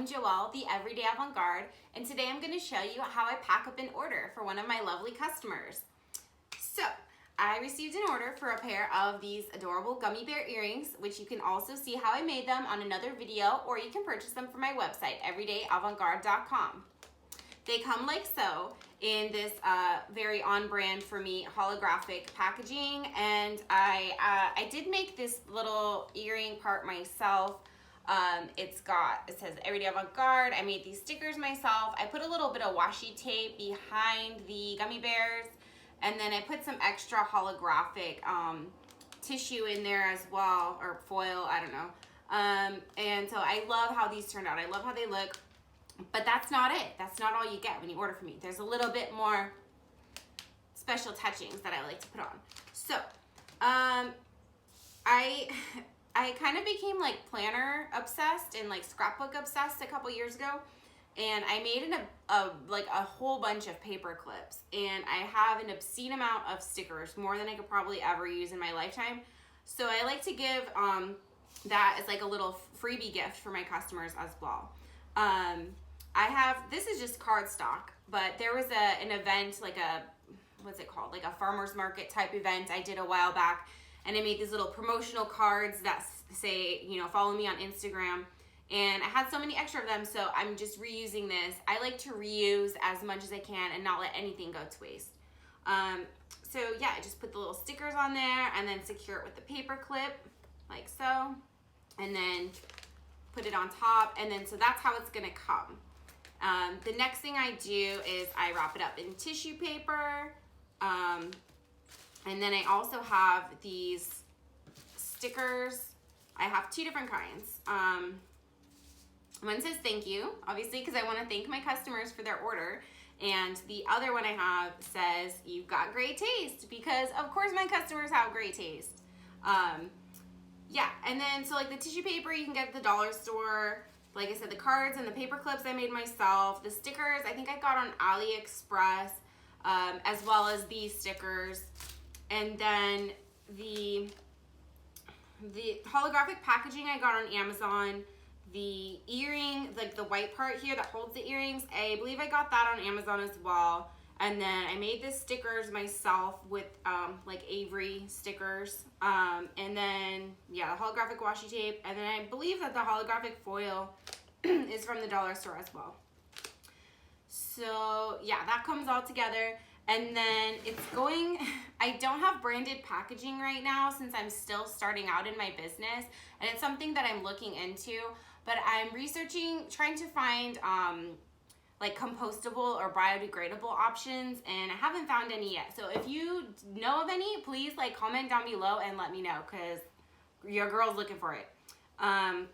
I'm Joelle, the Everyday Avant-Garde, and today I'm going to show you how I pack up an order for one of my lovely customers. So, I received an order for a pair of these adorable gummy bear earrings, which you can also see how I made them on another video, or you can purchase them from my website, everydayavantgarde.com. They come like so in this very on-brand for me holographic packaging, and I did make this little earring part myself. It says Everyday Avant-Garde. I made these stickers myself. I put a little bit of washi tape behind the gummy bears, and then I put some extra holographic tissue in there as well, or foil, I don't know. And so I love how these turned out. I love how they look. But that's not it. That's not all you get when you order from me. There's a little bit more special touchings that I like to put on. So, I kind of became like planner obsessed and like scrapbook obsessed a couple years ago, and I made a whole bunch of paper clips, and I have an obscene amount of stickers, more than I could probably ever use in my lifetime. So I like to give that as like a little freebie gift for my customers as well. This is just cardstock, but there was an event, like what's it called? Like a farmer's market type event I did a while back, and I made these little promotional cards that say, you know, follow me on Instagram, and I had so many extra of them, so I'm just reusing this. I like to reuse as much as I can and not let anything go to waste. So yeah, I just put the little stickers on there and then secure it with the paper clip, like so, and then put it on top, and then so that's how it's gonna come. The next thing I do is I wrap it up in tissue paper, and then I also have these stickers. I have two different kinds. One says thank you, obviously, because I want to thank my customers for their order, and the other one I have says you've got great taste, because of course my customers have great taste. Yeah, and then so like the tissue paper you can get at the dollar store. Like I said, the cards and the paper clips I made myself. The stickers I think I got on AliExpress, as well as these stickers. And then the holographic packaging I got on Amazon. The earring, like the white part here that holds the earrings, I believe I got that on Amazon as well. And then I made the stickers myself with like Avery stickers. And then, yeah, the holographic washi tape. And then I believe that the holographic foil is from the dollar store as well. So, yeah, that comes all together. And then I don't have branded packaging right now since I'm still starting out in my business. And it's something that I'm looking into. But I'm researching, trying to find like compostable or biodegradable options, and I haven't found any yet. So if you know of any, please like comment down below and let me know, because your girl's looking for it. I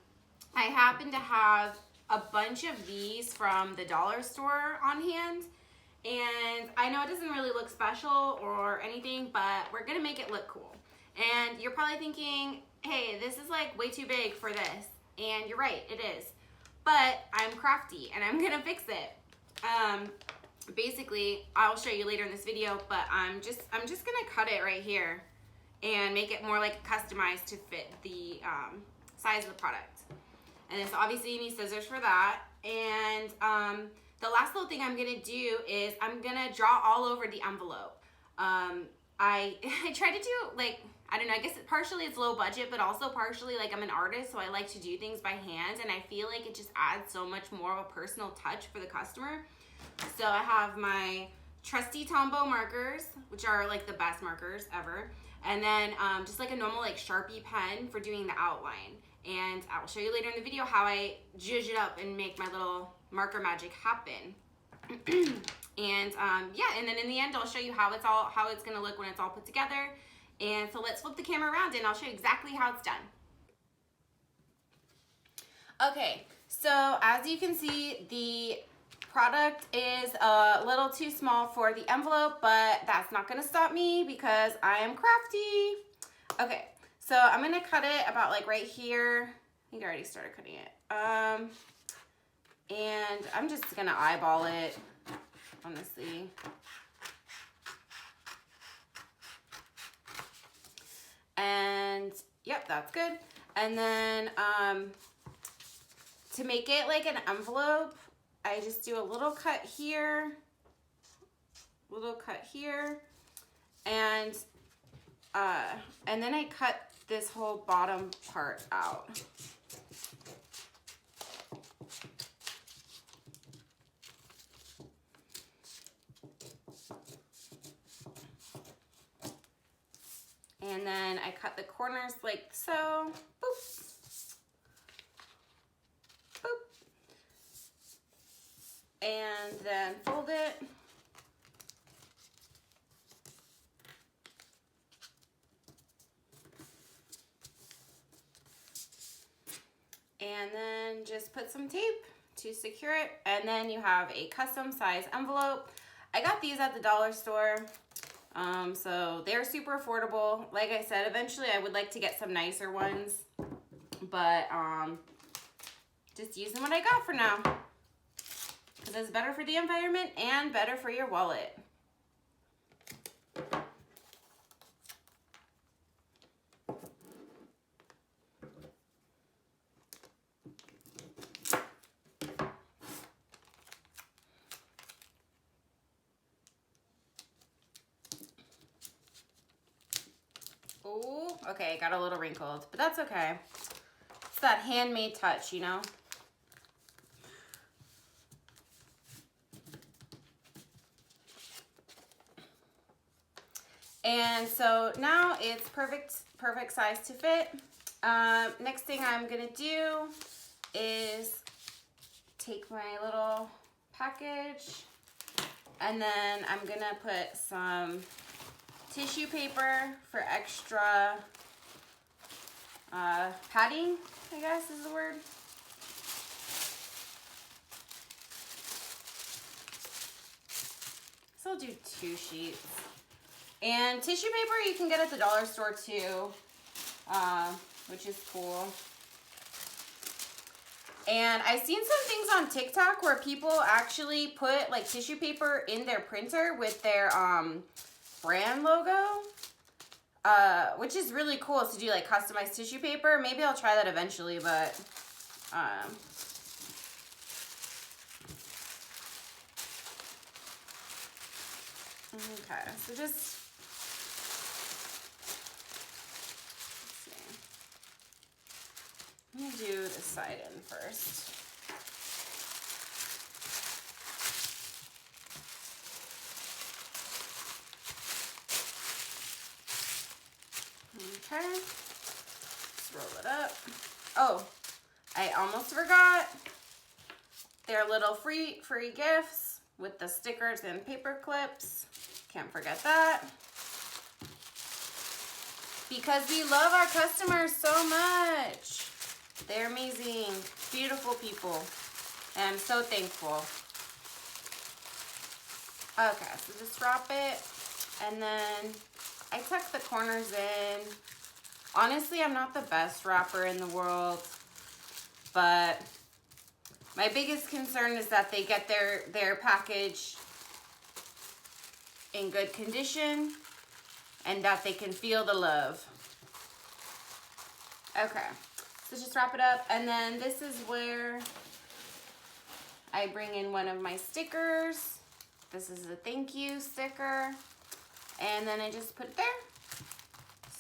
happen to have a bunch of these from the dollar store on hand, and I know it doesn't really look special or anything, but we're gonna make it look cool. And you're probably thinking, hey, this is like way too big for this, and you're right, it is. But I'm crafty and I'm gonna fix it. Basically, I'll show you later in this video, but I'm just gonna cut it right here and make it more like customized to fit the size of the product. And then so obviously you need scissors for that. And the last little thing I'm gonna do is I'm gonna draw all over the envelope. I try to do, like, I don't know, I guess partially it's low budget, but also partially like I'm an artist, so I like to do things by hand, and I feel like it just adds so much more of a personal touch for the customer. So I have my trusty Tombow markers, which are like the best markers ever, and then just like a normal like Sharpie pen for doing the outline. And I will show you later in the video how I zhuzh it up and make my little marker magic happen. And yeah, and then in the end I'll show you how it's gonna look when it's all put together. And so let's flip the camera around and I'll show you exactly how it's done. Okay, so as you can see, the product is a little too small for the envelope, but that's not gonna stop me because I am crafty. Okay, so I'm gonna cut it about like right here. I think I already started cutting it. And I'm just gonna eyeball it, honestly. And yep, that's good. And then to make it like an envelope, I just do a little cut here, and then I cut this whole bottom part out. And then I cut the corners like so. Boop. Boop. And then fold it. And then just put some tape to secure it. And then you have a custom size envelope. I got these at the dollar store. So they're super affordable. Like I said, eventually I would like to get some nicer ones, but just using what I got for now, because it's better for the environment and better for your wallet. Ooh, okay, it got a little wrinkled, but that's okay. It's that handmade touch, you know? And so now it's perfect size to fit. Next thing I'm gonna do is take my little package, and then I'm gonna put some tissue paper for extra padding, I guess is the word. So I'll do 2 sheets. And tissue paper you can get at the dollar store too, which is cool. And I've seen some things on TikTok where people actually put like tissue paper in their printer with their brand logo, which is really cool to do like customized tissue paper. Maybe I'll try that eventually, but okay, so just, let's see. I'm gonna do the side end first. Okay, let's roll it up. Oh, I almost forgot. They're little free gifts with the stickers and paper clips. Can't forget that. Because we love our customers so much. They're amazing, beautiful people. And I'm so thankful. Okay, so just wrap it, and then I tuck the corners in. Honestly, I'm not the best wrapper in the world, but my biggest concern is that they get their package in good condition and that they can feel the love. Okay, so just wrap it up, and then this is where I bring in one of my stickers. This is a thank you sticker. And then I just put it there.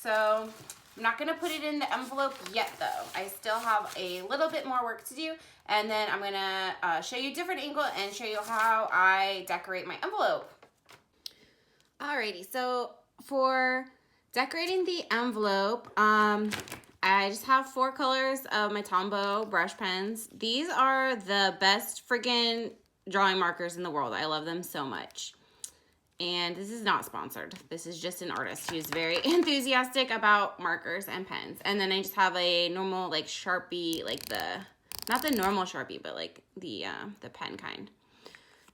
So I'm not gonna put it in the envelope yet though. I still have a little bit more work to do. And then I'm gonna show you a different angle and show you how I decorate my envelope. Alrighty, so for decorating the envelope, I just have 4 colors of my Tombow brush pens. These are the best friggin' drawing markers in the world. I love them so much. And this is not sponsored. This is just an artist who's very enthusiastic about markers and pens. And then I just have a normal like Sharpie, like not the normal Sharpie, but like the pen kind.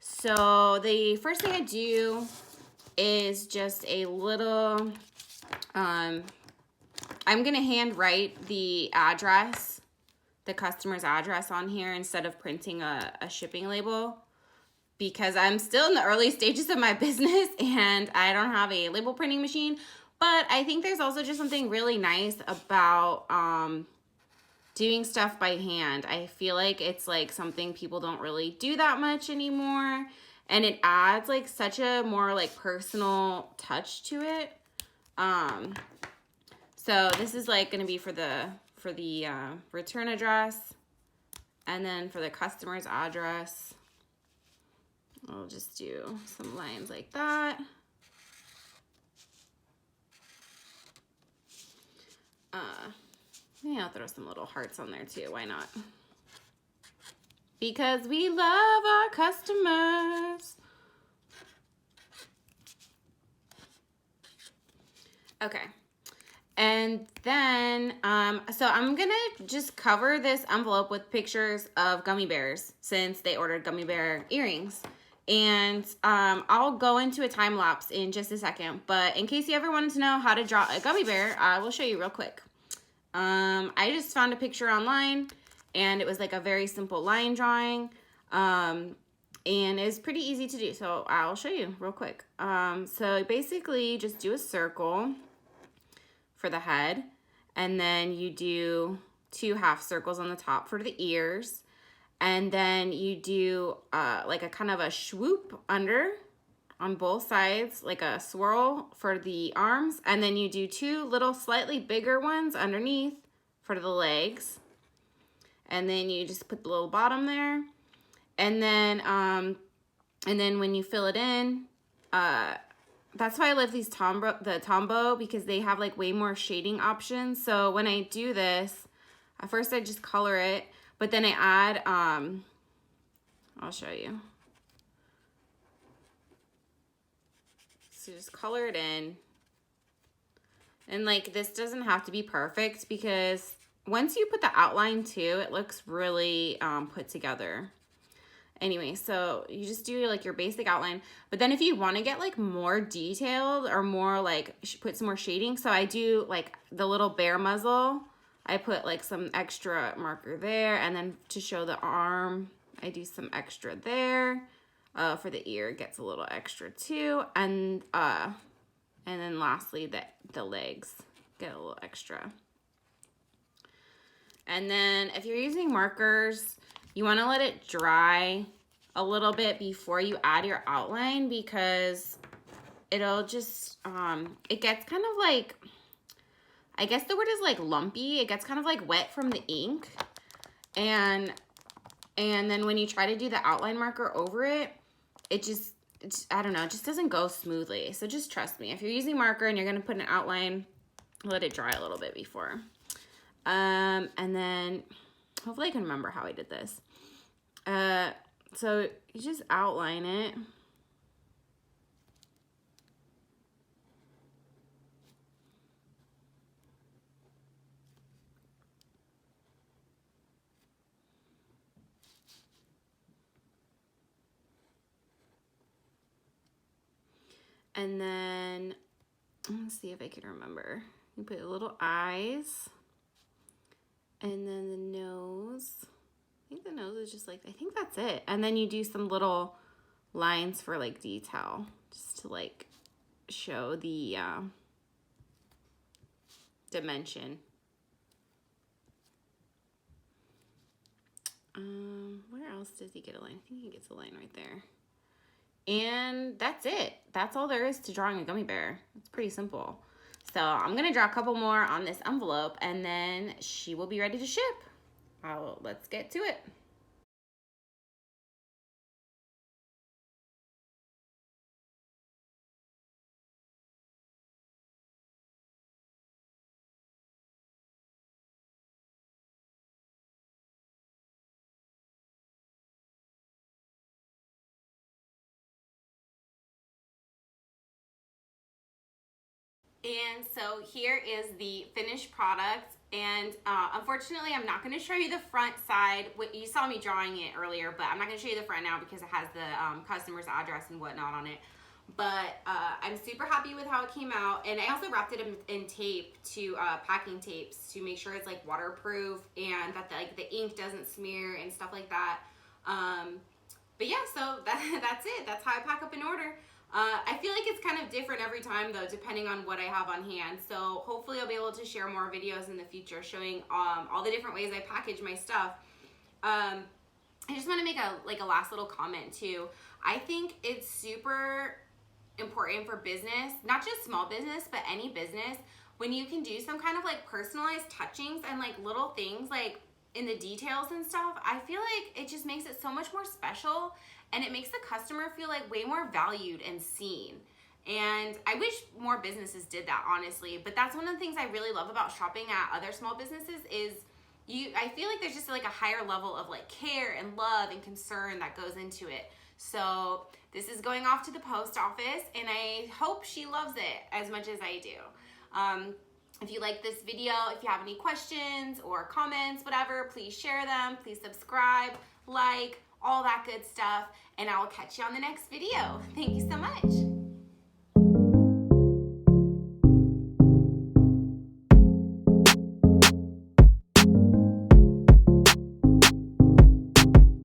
So the first thing I do is just a little, I'm gonna hand write the address, the customer's address on here instead of printing a shipping label, because I'm still in the early stages of my business and I don't have a label printing machine. But I think there's also just something really nice about doing stuff by hand. I feel like it's like something people don't really do that much anymore. And it adds like such a more like personal touch to it. So this is like gonna be for the return address, and then for the customer's address, I'll just do some lines like that. Maybe I'll throw some little hearts on there too. Why not? Because we love our customers. Okay. And then, so I'm gonna just cover this envelope with pictures of gummy bears since they ordered gummy bear earrings. And I'll go into a time lapse in just a second, but in case you ever wanted to know how to draw a gummy bear, I will show you real quick. I just found a picture online, and it was like a very simple line drawing, and it's pretty easy to do, so I'll show you real quick. So basically just do a circle for the head, and then you do 2 half circles on the top for the ears, and then you do like a kind of a swoop under on both sides, like a swirl for the arms, and then you do 2 little slightly bigger ones underneath for the legs, and then you just put the little bottom there, and then when you fill it in, that's why I love these Tombow, because they have like way more shading options. So when I do this, at first I just color it, but then I add, I'll show you. So just color it in. And like, this doesn't have to be perfect, because once you put the outline too, it looks really put together. Anyway, so you just do like your basic outline, but then if you want to get like more detailed or more like put some more shading, so I do like the little bear muzzle, I put like some extra marker there, and then to show the arm, I do some extra there. For the ear, it gets a little extra too, and then lastly the legs get a little extra. And then if you're using markers, you want to let it dry a little bit before you add your outline, because it'll just, it gets kind of like, I guess the word is like lumpy. It gets kind of like wet from the ink. And then when you try to do the outline marker over it, it's, I don't know, it just doesn't go smoothly. So just trust me. If you're using marker and you're going to put an outline, let it dry a little bit before. And then hopefully I can remember how I did this. So you just outline it. And then, let's see if I can remember. You put little eyes, and then the nose. I think the nose is just like, I think that's it. And then you do some little lines for like detail, just to like show the dimension. Where else does he get a line? I think he gets a line right there. And that's it. That's all there is to drawing a gummy bear. It's pretty simple. So I'm gonna draw a couple more on this envelope, and then she will be ready to ship. Let's get to it. And so here is the finished product, and unfortunately I'm not going to show you the front side. You saw me drawing it earlier, but I'm not going to show you the front now because it has the customer's address and whatnot on it. But I'm super happy with how it came out, and I also wrapped it in tape, to packing tapes, to make sure it's like waterproof and that the ink doesn't smear and stuff like that. But yeah, so that's it. That's how I pack up an order. I feel like it's kind of different every time though, depending on what I have on hand. So hopefully I'll be able to share more videos in the future showing all the different ways I package my stuff. I just want to make a last little comment too. I think it's super important for business, not just small business, but any business, when you can do some kind of like personalized touchings and like little things like in the details and stuff. I feel like it just makes it so much more special, and it makes the customer feel like way more valued and seen. And I wish more businesses did that, honestly. But that's one of the things I really love about shopping at other small businesses is I feel like there's just like a higher level of like care and love and concern that goes into it. So this is going off to the post office, and I hope she loves it as much as I do. If you like this video, if you have any questions or comments, whatever, please share them. Please subscribe, like, all that good stuff, and I will catch you on the next video. Thank you so much.